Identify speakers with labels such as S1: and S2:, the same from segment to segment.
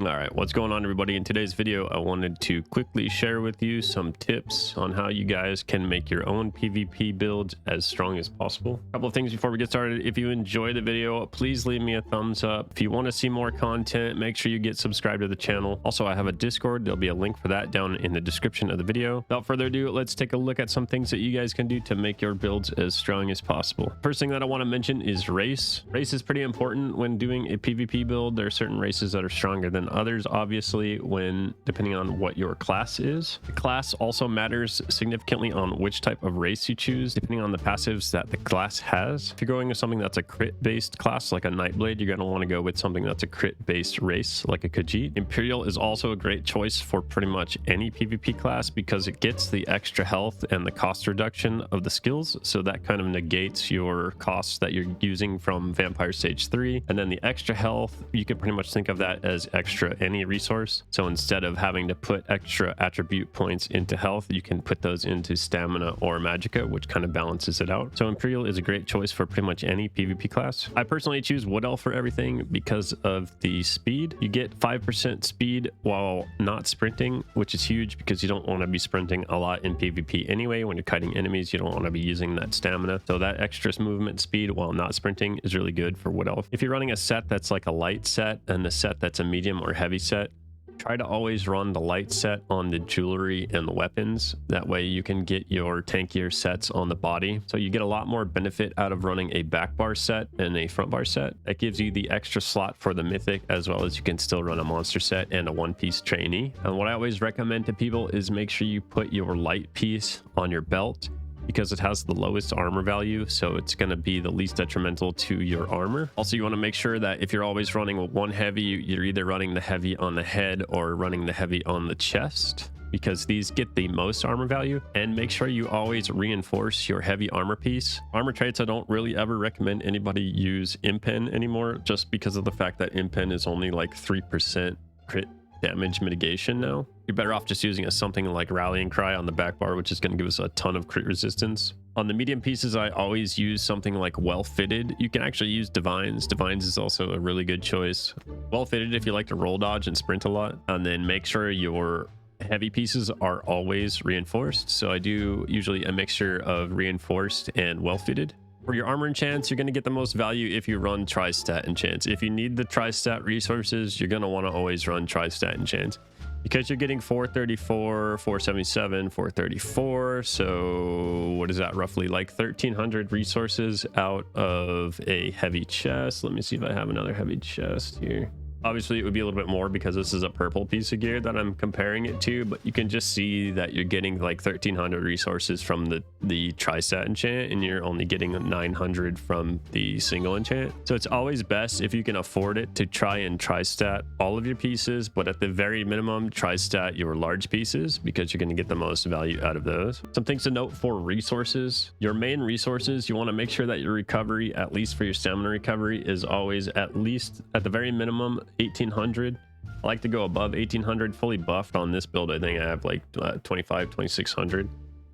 S1: All right, what's going on, everybody? In today's video, I wanted to quickly share with you some tips on how you guys can make your own PvP builds as strong as possible. A couple of things before we get started. If you enjoy the video, please leave me a thumbs up. If you want to see more content, make sure you get subscribed to the channel. Also, I have a Discord. There'll be a link for that down in the description of the video. Without further ado, let's take a look at some things that you guys can do to make your builds as strong as possible. First thing that I want to mention is race. Race is pretty important when doing a PvP build. There are certain races that are stronger than others, obviously, when depending on what your class is. The class also matters significantly on which type of race you choose, depending on the passives that the class has. If you're going with something that's a crit based class like a Nightblade, you're going to want to go with something that's a crit based race like a Khajiit. Imperial is also a great choice for pretty much any PvP class because it gets the extra health and the cost reduction of the skills, so that kind of negates your costs that you're using from Vampire Stage 3. And then the extra health, you can pretty much think of that as extra any resource. So instead of having to put extra attribute points into health, you can put those into stamina or magicka, which kind of balances it out. So Imperial is a great choice for pretty much any PvP class. I personally choose Wood Elf for everything because of the speed. You get 5% speed while not sprinting, which is huge because you don't want to be sprinting a lot in PvP anyway. When you're kiting enemies, you don't want to be using that stamina. So that extra movement speed while not sprinting is really good for Wood Elf. If you're running a set that's like a light set and a set that's a medium or heavy set, try to always run the light set on the jewelry and the weapons. That way you can get your tankier sets on the body. So you get a lot more benefit out of running a back bar set and a front bar set. That gives you the extra slot for the mythic, as well as you can still run a monster set and a one-piece trainee. And what I always recommend to people is make sure you put your light piece on your belt, because it has the lowest armor value, so it's going to be the least detrimental to your armor. Also, you want to make sure that if you're always running one heavy, you're either running the heavy on the head or running the heavy on the chest, because these get the most armor value. And make sure you always reinforce your heavy armor piece. Armor traits, I don't really ever recommend anybody use Impen anymore, just because of the fact that Impen is only like 3% crit damage mitigation now. You're better off just using something like Rallying Cry on the back bar, which is going to give us a ton of crit resistance. On the medium pieces, I always use something like Well Fitted. You can actually use Divines. Divines is also a really good choice. Well Fitted if you like to roll dodge and sprint a lot. And then make sure your heavy pieces are always reinforced. So I do usually a mixture of reinforced and well fitted. For your armor enchants, you're going to get the most value if you run tri-stat enchants. If you need the tri-stat resources, you're going to want to always run tri-stat enchants, because you're getting 434, 477, 434. So what is that, roughly like 1300 resources out of a heavy chest. Let me see if I have another heavy chest here. Obviously, it would be a little bit more because this is a purple piece of gear that I'm comparing it to, but you can just see that you're getting like 1300 resources from the tri-stat enchant, and you're only getting 900 from the single enchant. So it's always best, if you can afford it, to try and tri-stat all of your pieces, but at the very minimum, tri-stat your large pieces, because you're going to get the most value out of those. Some things to note for resources. Your main resources, you want to make sure that your recovery, at least for your stamina recovery, is always at least, at the very minimum, 1800. I like to go above 1800. Fully buffed on this build, I think I have like 2600,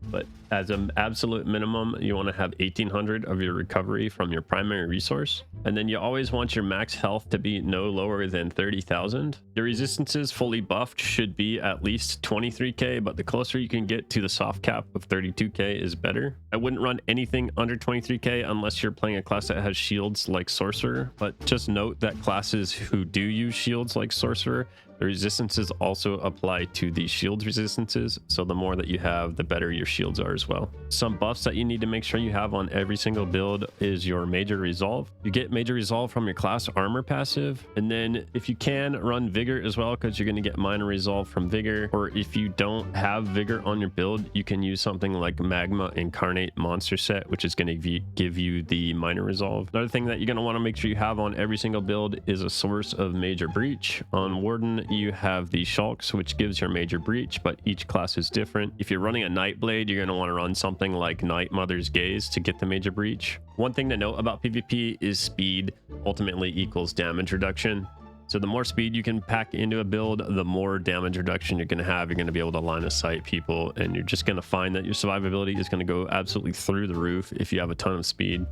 S1: but as an absolute minimum, you want to have 1800 of your recovery from your primary resource. And then you always want your max health to be no lower than 30,000. Your resistances fully buffed should be at least 23k, but the closer you can get to the soft cap of 32k is better. I wouldn't run anything under 23k unless you're playing a class that has shields like Sorcerer, but just note that classes who do use shields like Sorcerer, the resistances also apply to the shield resistances, so the more that you have, the better your shields are as well. Some buffs that you need to make sure you have on every single build is your Major Resolve. You get Major Resolve from your class armor passive, and then if you can, run Vigor as well, because you're going to get Minor Resolve from Vigor. Or if you don't have Vigor on your build, you can use something like Magma Incarnate Monster Set, which is going to give you the Minor Resolve. Another thing that you're going to want to make sure you have on every single build is a source of Major Breach. On Warden, you have the Shulks, which gives your Major Breach, but each class is different. If you're running a Nightblade, you're going to want to run something like Night Mother's Gaze to get the Major Breach. One thing to note about PvP is speed ultimately equals damage reduction. So the more speed you can pack into a build, the more damage reduction you're going to have. You're going to be able to line of sight people, and you're just going to find that your survivability is going to go absolutely through the roof if you have a ton of speed.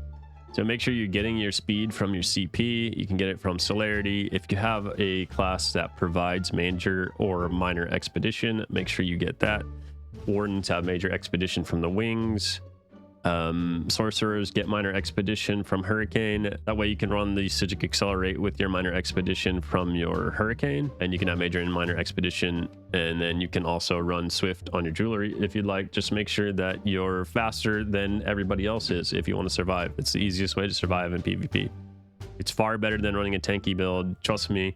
S1: So make sure you're getting your speed from your CP. You can get it from celerity. If you have a class that provides major or minor expedition, make sure you get that. Wardens have major expedition from the wings. Sorcerers get minor expedition from hurricane. That way you can run the Psijic accelerate with your minor expedition from your hurricane, and you can have major and minor expedition, and then you can also run swift on your jewelry if you'd like. Just make sure that you're faster than everybody else is if you want to survive. It's the easiest way to survive in PvP. It's far better than running a tanky build. Trust me.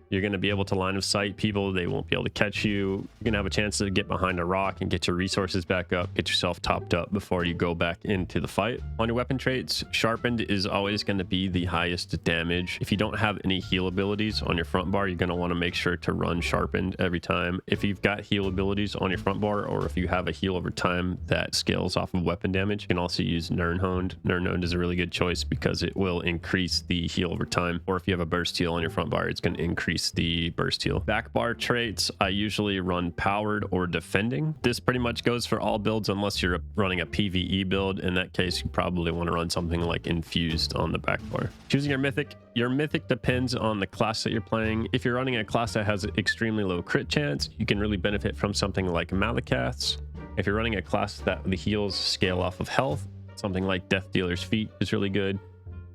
S1: You're going to be able to line of sight people. They won't be able to catch you. You're going to have a chance to get behind a rock and get your resources back up, get yourself topped up before you go back into the fight. On your weapon traits, sharpened is always going to be the highest damage. If you don't have any heal abilities on your front bar, you're going to want to make sure to run sharpened every time. If you've got heal abilities on your front bar, or if you have a heal over time that scales off of weapon damage, you can also use Nirnhoned. Nirnhoned is a really good choice because it will increase the heal over time. Or if you have a burst heal on your front bar, it's going to increase the burst heal. Back bar traits, I usually run powered or defending. This pretty much goes for all builds unless you're running a PvE build. In that case, you probably want to run something like infused on the back bar. Choosing your mythic depends on the class that you're playing. If you're running a class that has extremely low crit chance, you can really benefit from something like Malakath's. If you're running a class that the heals scale off of health, something like Death Dealer's Feet is really good.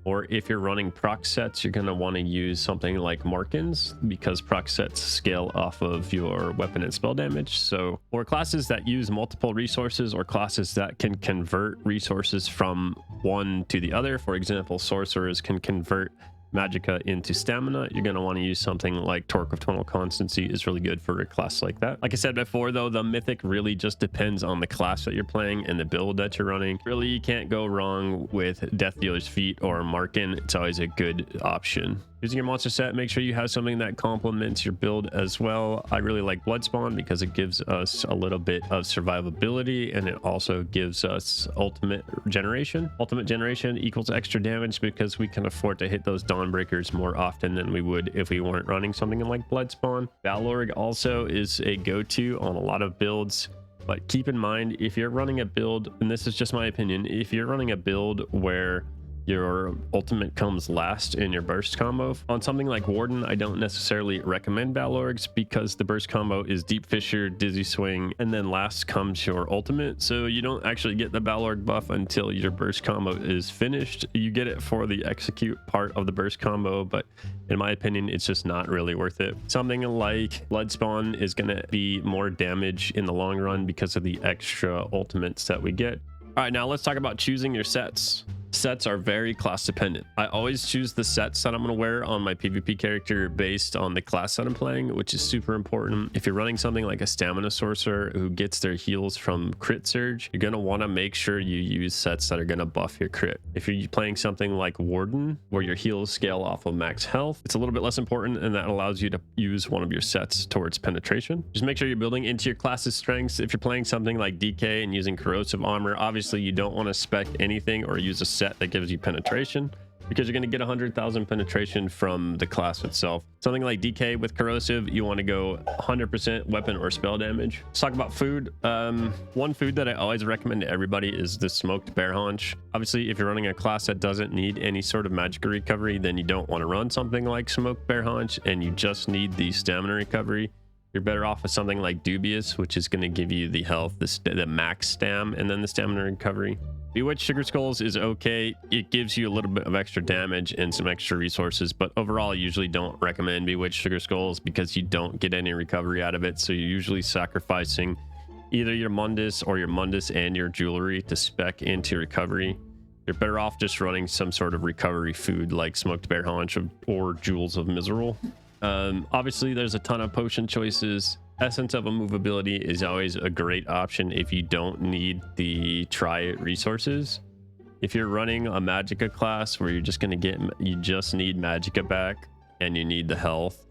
S1: Or if you're running proc sets, you're going to want to use something like Markins, because proc sets scale off of your weapon and spell damage. So for classes that use multiple resources, or classes that can convert resources from one to the other, for example, sorcerers can convert magicka into stamina, you're going to want to use something like Torque of Tonal Constancy is really good for a class like that. Like I said before, though, the mythic really just depends on the class that you're playing and the build that you're running. Really, you can't go wrong with Death Dealer's Feet or Markin. It's always a good option. Using your monster set, make sure you have something that complements your build as well. I really like Bloodspawn because it gives us a little bit of survivability, and it also gives us ultimate generation. Ultimate generation equals extra damage because we can afford to hit those Dawnbreakers more often than we would if we weren't running something like Bloodspawn. Balorg also is a go-to on a lot of builds. But keep in mind, if you're running a build, and this is just my opinion, if you're running a build where your ultimate comes last in your burst combo, on something like Warden, I don't necessarily recommend Balorgs because the burst combo is Deep Fissure, Dizzy Swing, and then last comes your ultimate. So you don't actually get the Balorg buff until your burst combo is finished. You get it for the execute part of the burst combo, but in my opinion, it's just not really worth it. Something like Bloodspawn is going to be more damage in the long run because of the extra ultimates that we get. All right, now let's talk about choosing your sets. Sets are very class dependent. I always choose the sets that I'm going to wear on my PvP character based on the class that I'm playing, which is super important. If you're running something like a stamina sorcerer who gets their heals from crit surge, you're going to want to make sure you use sets that are going to buff your crit. If you're playing something like Warden, where your heals scale off of max health, it's a little bit less important, and that allows you to use one of your sets towards penetration. Just make sure you're building into your class's strengths. If you're playing something like DK and using corrosive armor, obviously you don't want to spec anything or use a set that gives you penetration, because you're going to get 100,000 penetration from the class itself. Something like DK with corrosive, you want to go 100% weapon or spell damage. Let's talk about food. One food that I always recommend to everybody is the smoked bear haunch. Obviously, if you're running a class that doesn't need any sort of magic recovery, then you don't want to run something like smoked bear haunch, and you just need the stamina recovery. You're better off with something like Dubious, which is going to give you the health, the max stam, and then the stamina recovery. Bewitched Sugar Skulls is okay. It gives you a little bit of extra damage and some extra resources, but overall I usually don't recommend Bewitched Sugar Skulls because you don't get any recovery out of it. So you're usually sacrificing either your Mundus or your Mundus and your jewelry to spec into recovery. You're better off just running some sort of recovery food like Smoked Bear Haunch or Jewels of Miserable. Obviously there's a ton of potion choices. Essence of Immovability is always a great option if you don't need the try resources. If you're running a Magicka class where you're just going to you just need Magicka back and you need the health,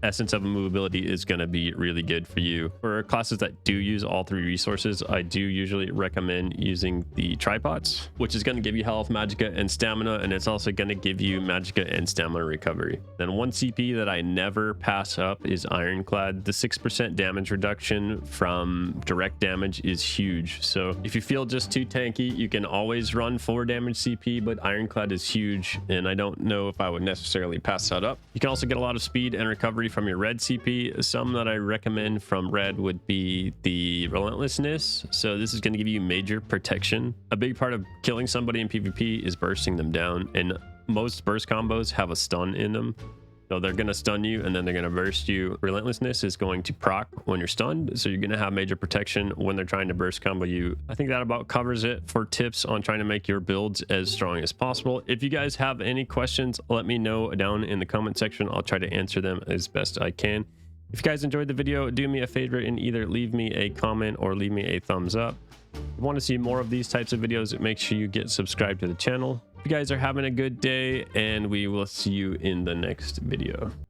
S1: Essence of Immovability is going to be really good for you. For classes that do use all 3 resources, I do usually recommend using the tripods, which is going to give you health, magicka, and stamina, and it's also going to give you magicka and stamina recovery. Then one CP that I never pass up is Ironclad. The 6% damage reduction from direct damage is huge. So if you feel just too tanky, you can always run 4 damage CP, but Ironclad is huge, and I don't know if I would necessarily pass that up. You can also get a lot of speed and recovery from your red CP. Some that I recommend from red would be the Relentlessness. So this is going to give you major protection. A big part of killing somebody in PvP is bursting them down, and most burst combos have a stun in them. So they're going to stun you and then they're going to burst you. Relentlessness is going to proc when you're stunned, so you're going to have major protection when they're trying to burst combo you. I think that about covers it for tips on trying to make your builds as strong as possible. If you guys have any questions, let me know down in the comment section. I'll try to answer them as best I can. If you guys enjoyed the video, do me a favor and either leave me a comment or leave me a thumbs up. If you want to see more of these types of videos, make sure you get subscribed to the channel. You guys are having a good day, and we will see you in the next video.